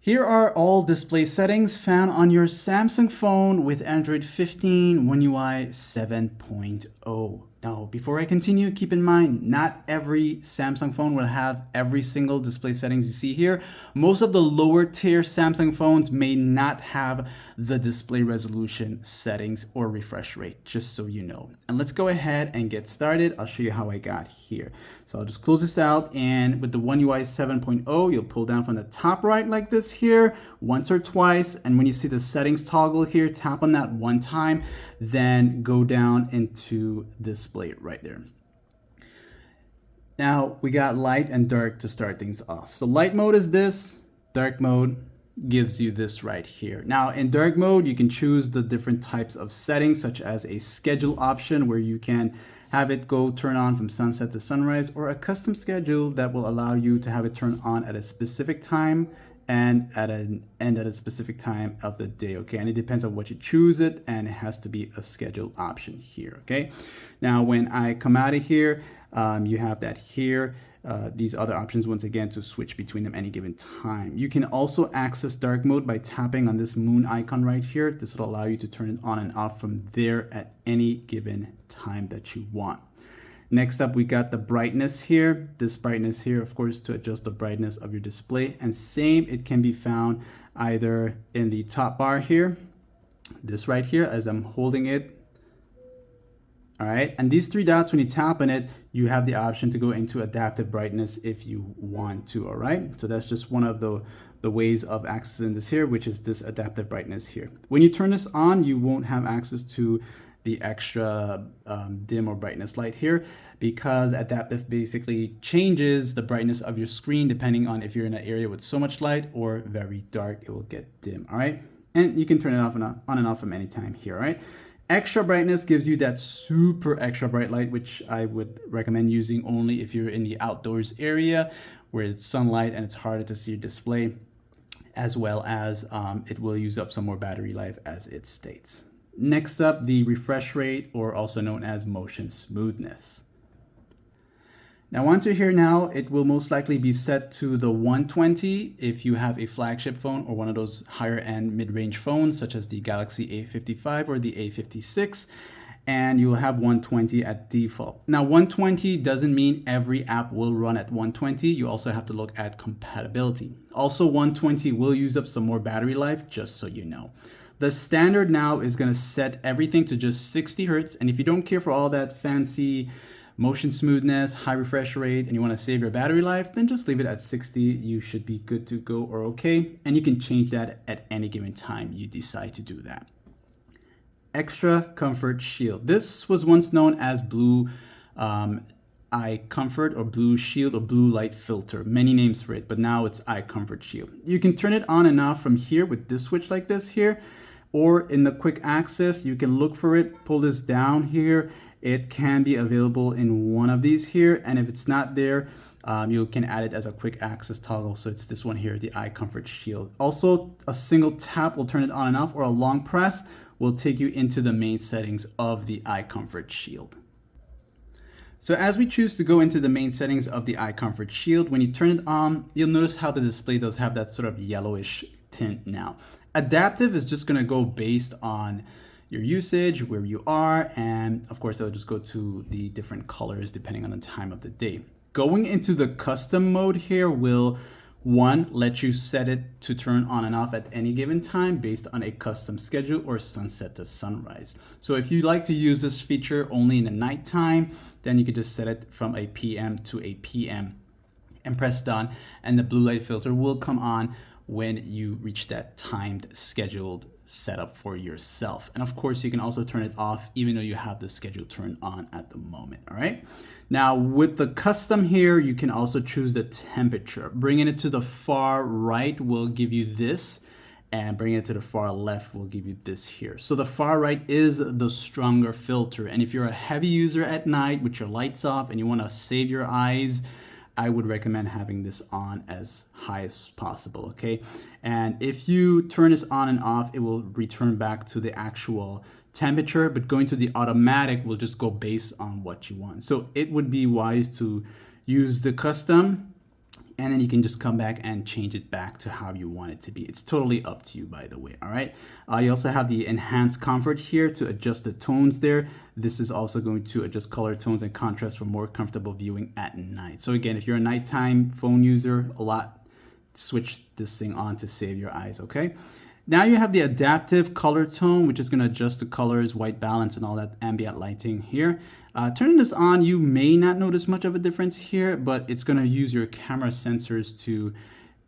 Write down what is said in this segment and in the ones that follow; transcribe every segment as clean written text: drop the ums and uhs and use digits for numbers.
Here are all display settings found on your Samsung phone with Android 15 One UI 7.0. Now, before I continue, keep in mind, not every Samsung phone will have every single display settings you see here. Most of the lower tier Samsung phones may not have the display resolution settings or refresh rate, just so you know. And let's go ahead and get started. I'll show you how I got here. So I'll just close this out, and with the One UI 7.0, you'll pull down from the top right like this here, once or twice. And when you see the settings toggle here, tap on that one time, then go down into display right there. Now we got light and dark to start things off. So light mode is this, dark mode gives you this right here. Now in dark mode, you can choose the different types of settings, such as a schedule option where you can have it go turn on from sunset to sunrise, or a custom schedule that will allow you to have it turn on at a specific time and at an end at a specific time of the day. Okay, and it depends on what you choose it, and it has to be a scheduled option here. Okay, now when I come out of here, you have that here. These other options, once again, to switch between them any given time. You can also access dark mode by tapping on this moon icon right here. This will allow you to turn it on and off from there at any given time that you want. Next up, we got the brightness here. This brightness here, of course, to adjust the brightness of your display. And same, it can be found either in the top bar here, this right here, as I'm holding it. All right, and these three dots, when you tap on it, you have the option to go into adaptive brightness if you want to. All right, so that's just one of the ways of accessing this here, which is this adaptive brightness here. When you turn this on, you won't have access to the extra dim or brightness light here, because adaptive basically changes the brightness of your screen depending on if you're in an area with so much light or very dark, it will get dim. All right, and you can turn it off and on and off from any time here. All right, extra brightness gives you that super extra bright light, which I would recommend using only if you're in the outdoors area where it's sunlight and it's harder to see your display, as well as it will use up some more battery life as it states. Next up, the refresh rate, or also known as motion smoothness. Now, once you're here now, it will most likely be set to the 120 if you have a flagship phone or one of those higher end mid-range phones, such as the Galaxy A55 or the A56, and you'll have 120 at default. Now, 120 doesn't mean every app will run at 120. You also have to look at compatibility. Also, 120 will use up some more battery life, just so you know. The standard now is going to set everything to just 60 hertz. And if you don't care for all that fancy motion smoothness, high refresh rate, and you want to save your battery life, then just leave it at 60. You should be good to go or okay. And you can change that at any given time you decide to do that. Extra comfort shield. This was once known as blue eye comfort or blue shield or blue light filter. Many names for it, but now it's eye comfort shield. You can turn it on and off from here with this switch like this here, or in the quick access, you can look for it, pull this down here. It can be available in one of these here. And if it's not there, you can add it as a quick access toggle. So it's this one here, the eye comfort shield. Also, a single tap will turn it on and off, or a long press will take you into the main settings of the eye comfort shield. So as we choose to go into the main settings of the eye comfort shield, when you turn it on, you'll notice how the display does have that sort of yellowish tint now. Adaptive is just going to go based on your usage, where you are, and of course it'll just go to the different colors depending on the time of the day. Going into the custom mode here will, one, let you set it to turn on and off at any given time based on a custom schedule or sunset to sunrise. So if you like to use this feature only in the nighttime, then you could just set it from a PM to a PM and press done, and the blue light filter will come on when you reach that timed scheduled setup for yourself. And of course, you can also turn it off even though you have the schedule turned on at the moment. All right. Now with the custom here, you can also choose the temperature. Bringing it to the far right will give you this, and bringing it to the far left will give you this here. So the far right is the stronger filter. And if you're a heavy user at night with your lights off and you want to save your eyes, I would recommend having this on as high as possible, okay? And if you turn this on and off, it will return back to the actual temperature, but going to the automatic will just go based on what you want. So it would be wise to use the custom And then you can just come back and change it back to how you want it to be. It's totally up to you, by the way, all right? You also have the enhanced comfort here to adjust the tones there. This is also going to adjust color tones and contrast for more comfortable viewing at night. So again, if you're a nighttime phone user, switch this thing on to save your eyes, okay? Now you have the adaptive color tone, which is going to adjust the colors, white balance, and all that ambient lighting here. Turning this on, you may not notice much of a difference here, but it's going to use your camera sensors to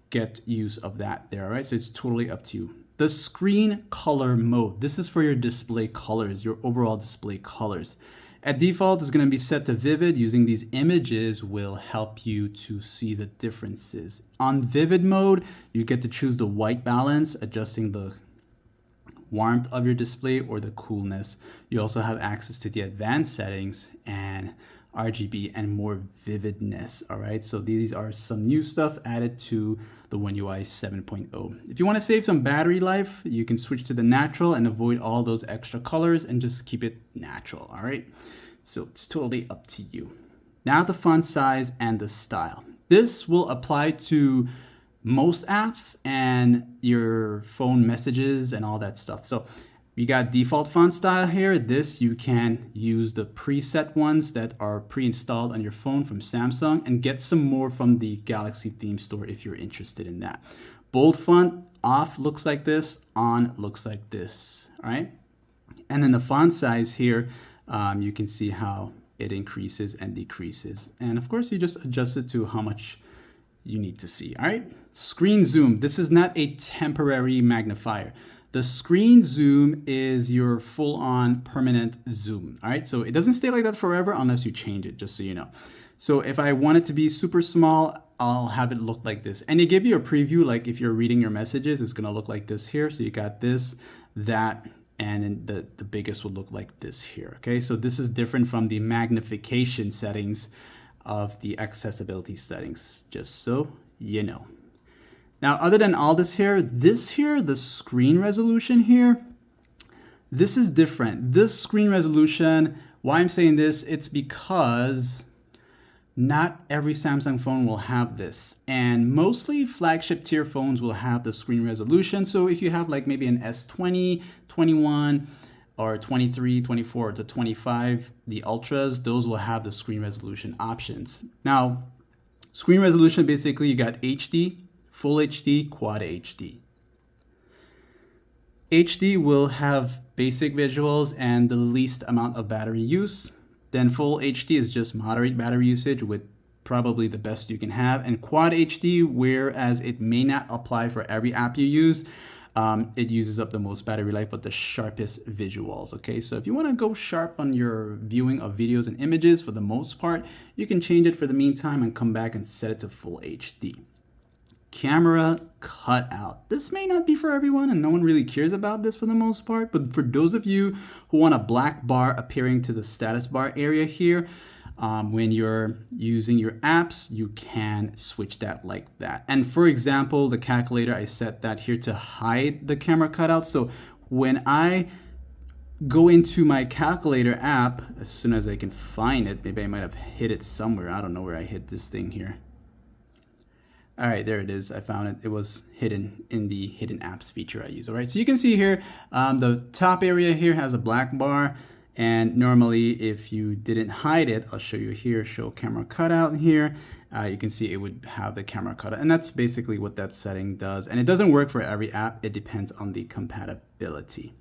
get use of that there, all right? So it's totally up to you. The screen color mode. This is for your display colors, your overall display colors. At default, it's going to be set to vivid. Using these images will help you to see the differences. On vivid mode, you get to choose the white balance, adjusting the warmth of your display or the coolness. You also have access to the advanced settings and RGB and more vividness. All right, so these are some new stuff added to the One UI 7.0. If you want to save some battery life, you can switch to the natural and avoid all those extra colors and just keep it natural. All right, so it's totally up to you. Now the font size and the style. This will apply to most apps and your phone messages and all that stuff. So we got default font style here. This, you can use the preset ones that are pre-installed on your phone from Samsung and get some more from the Galaxy theme store if you're interested in that. Bold font off looks like this, on looks like this, all right? And then the font size here, you can see how it increases and decreases. And of course, you just adjust it to how much you need to see, all right? Screen zoom, this is not a temporary magnifier. The screen zoom is your full-on permanent zoom, all right? So it doesn't stay like that forever unless you change it, just so you know. So if I want it to be super small, I'll have it look like this. And they give you a preview, like if you're reading your messages, it's gonna look like this here. So you got this, that, and then the biggest will look like this here, okay? So this is different from the magnification settings of the accessibility settings, just so you know. Now, other than all this here, the screen resolution here, this is different. This screen resolution, why I'm saying this, it's because not every Samsung phone will have this. And mostly flagship tier phones will have the screen resolution. So if you have like maybe an S20, 21, or 23, 24 to 25, the Ultras, those will have the screen resolution options. Now, screen resolution, basically you got HD, Full HD, Quad HD. HD will have basic visuals and the least amount of battery use. Then Full HD is just moderate battery usage with probably the best you can have. And Quad HD, whereas it may not apply for every app you use, it uses up the most battery life, but the sharpest visuals, okay? So if you wanna go sharp on your viewing of videos and images, for the most part, you can change it for the meantime and come back and set it to Full HD. Camera cutout. This may not be for everyone and no one really cares about this for the most part, but for those of you who want a black bar appearing to the status bar area here, when you're using your apps, you can switch that like that. And for example, the calculator, I set that here to hide the camera cutout. So when I go into my calculator app, as soon as I can find it, maybe I might have hid it somewhere. I don't know where I hid this thing here. All right, there it is. I found it. It was hidden in the hidden apps feature I use. All right, so you can see here, the top area here has a black bar. And normally if you didn't hide it, I'll show you here, show camera cutout here. You can see it would have the camera cutout. And that's basically what that setting does. And it doesn't work for every app. It depends on the compatibility.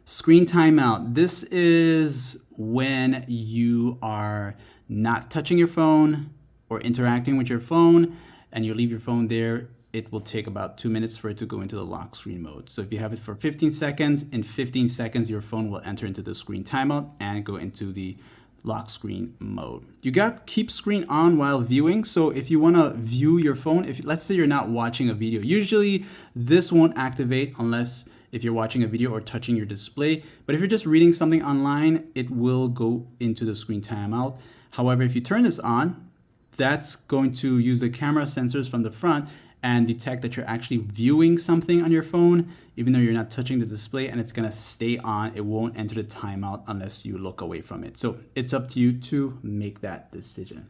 Screen timeout. This is when you are not touching your phone or interacting with your phone and you leave your phone there. It will take about 2 minutes for it to go into the lock screen mode. So if you have it for 15 seconds, in 15 seconds, your phone will enter into the screen timeout and go into the lock screen mode. You got keep screen on while viewing. So if you wanna view your phone, let's say you're not watching a video, usually this won't activate unless if you're watching a video or touching your display. But if you're just reading something online, it will go into the screen timeout. However, if you turn this on, that's going to use the camera sensors from the front and detect that you're actually viewing something on your phone, even though you're not touching the display, and it's gonna stay on. It won't enter the timeout unless you look away from it. So it's up to you to make that decision.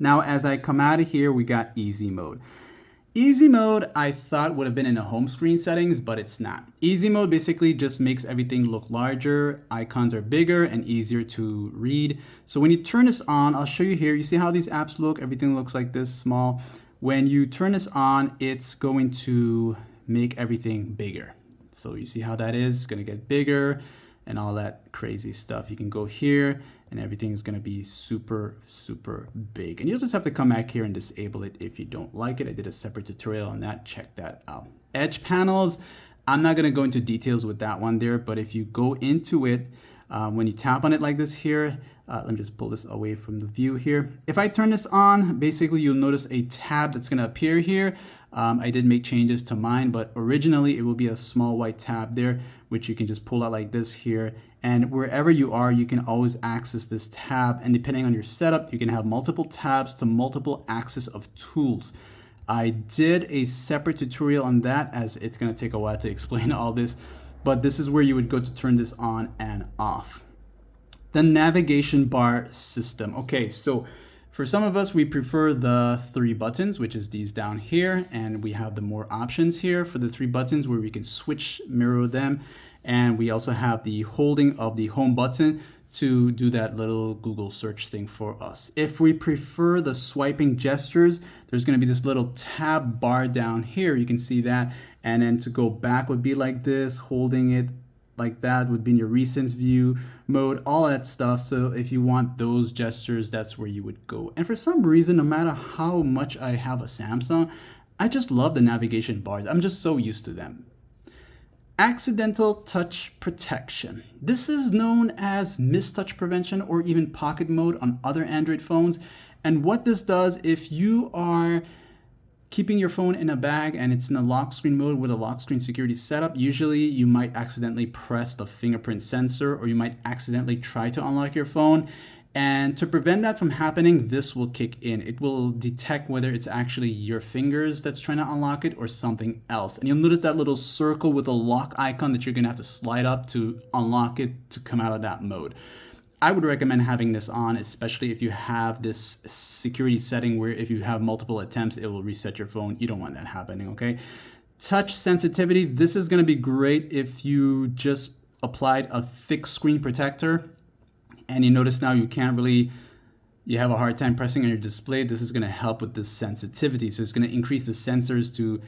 Now, as I come out of here, we got easy mode. Easy mode, I thought would have been in the home screen settings, but it's not. Easy mode basically just makes everything look larger, icons are bigger and easier to read. So when you turn this on, I'll show you here, you see how these apps look? Everything looks like this, small. When you turn this on, it's going to make everything bigger. So you see how that is? It's gonna get bigger and all that crazy stuff. You can go here and everything is going to be super, super big. And you'll just have to come back here and disable it if you don't like it. I did a separate tutorial on that. Check that out. Edge panels, I'm not going to go into details with that one there, but if you go into it, when you tap on it like this here, let me just pull this away from the view here. If I turn this on, basically you'll notice a tab that's going to appear here. I did make changes to mine, but originally it will be a small white tab there, which you can just pull out like this here. And wherever you are, you can always access this tab. And depending on your setup, you can have multiple tabs to multiple access of tools. I did a separate tutorial on that, as it's going to take a while to explain all this, but this is where you would go to turn this on and off. The navigation bar system. Okay, so for some of us, we prefer the 3 buttons, which is these down here, and we have the more options here for the 3 buttons where we can switch, mirror them, and we also have the holding of the home button to do that little Google search thing for us. If we prefer the swiping gestures, there's going to be this little tab bar down here. You can see that, and then to go back would be like this, holding it like that would be in your recent view mode, all that stuff. So if you want those gestures, that's where you would go. And for some reason, no matter how much I have a Samsung, I just love the navigation bars. I'm just so used to them. Accidental touch protection. This is known as mistouch prevention or even pocket mode on other Android phones. And what this does, if you are keeping your phone in a bag and it's in a lock screen mode with a lock screen security setup, usually you might accidentally press the fingerprint sensor or you might accidentally try to unlock your phone. And to prevent that from happening, this will kick in. It will detect whether it's actually your fingers that's trying to unlock it or something else. And you'll notice that little circle with a lock icon that you're gonna have to slide up to unlock it to come out of that mode. I would recommend having this on, especially if you have this security setting where if you have multiple attempts, it will reset your phone. You don't want that happening, okay? Touch sensitivity. This is gonna be great if you just applied a thick screen protector and you notice now you have a hard time pressing on your display. This is gonna help with this sensitivity. So it's gonna increase the sensors to,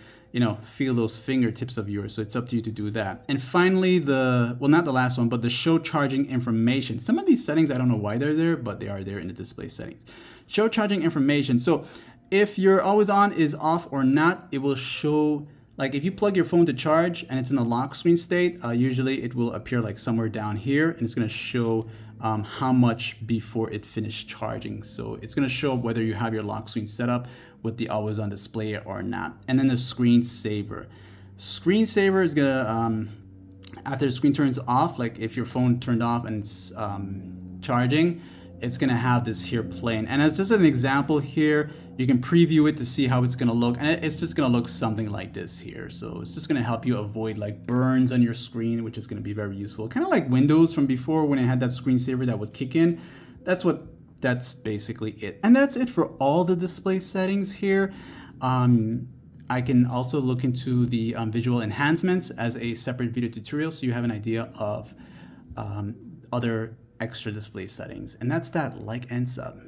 feel those fingertips of yours. So it's up to you to do that. And finally, not the last one, but the show charging information. Some of these settings, I don't know why they're there, but they are there in the display settings. Show charging information. So if your always on is off or not, it will show, like if you plug your phone to charge and it's in a lock screen state, usually it will appear like somewhere down here and it's gonna show how much before it finished charging. So it's gonna show whether you have your lock screen set up with the always on display or not. And then the screensaver. Screensaver is gonna, after the screen turns off, like if your phone turned off and it's charging, it's gonna have this here playing. And as just an example here, you can preview it to see how it's gonna look. And it's just gonna look something like this here. So it's just gonna help you avoid like burns on your screen, which is gonna be very useful. Kind of like Windows from before when it had that screensaver that would kick in. That's basically it. And that's it for all the display settings here. I can also look into the visual enhancements as a separate video tutorial so you have an idea of other extra display settings. And that's that. Like and sub.